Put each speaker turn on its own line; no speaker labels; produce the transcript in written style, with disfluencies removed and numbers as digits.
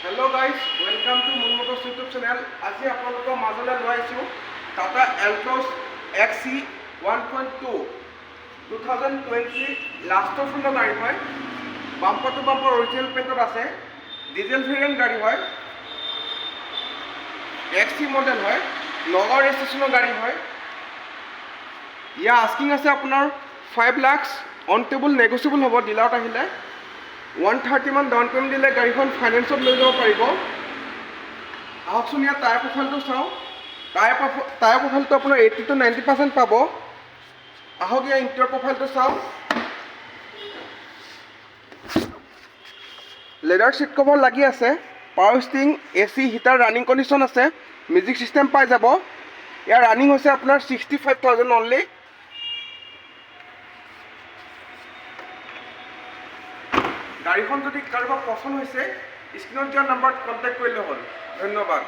Hello' guys, welcome to moon Motors YouTube channel. আজি আপোনালোকৰ মাজলৈ লৈ আহিছোঁ টাটা এল্টছ XC 1.2 2020 লাষ্টৰ ফোনৰ গাড়ী হয়। বাম্পাৰ টু বাম্পাৰ অৰিজিনেল পেইণ্টত আছে। ডিজেল ভেৰিয়েণ্ট গাড়ী হয়। XC মডেল হয়। নগাঁও ৰেজিষ্ট্ৰেশ্যনৰ গাড়ী হয়। ইয়াৰ আস্কিং আছে আপোনাৰ 5 লাখ, অন টেবল নেগচিয়েবল হ'ব। ডিলাৰত আহিলে 130 মান ডাউন পে'মেণ্ট দিলে গাড়ীখন ফাইনেন্সত লৈ যাব পাৰিব। আহকচোন ইয়াত টায়াৰ প্ৰফাইলটো চাওঁ। টায়াৰ প্ৰফাইলটো আপোনাৰ 80 to 90% পাব। আহক ইয়াৰ ইণ্টেৰিয়ৰ প্ৰফাইলটো চাওঁ। লেডাৰ ছিট কভাৰ লাগি আছে। Power sting, AC, heater, running condition আছে। মিউজিক ছিষ্টেম পাই যাব। ইয়াৰ ৰানিং হৈছে আপোনাৰ 65,000 অনলি। গাড়ীখন যদি কাৰোবাৰ পচন্দ হৈছে, স্ক্ৰীণত দিয়া নাম্বাৰত কণ্টেক্ট কৰিলে হ'ল। ধন্যবাদ।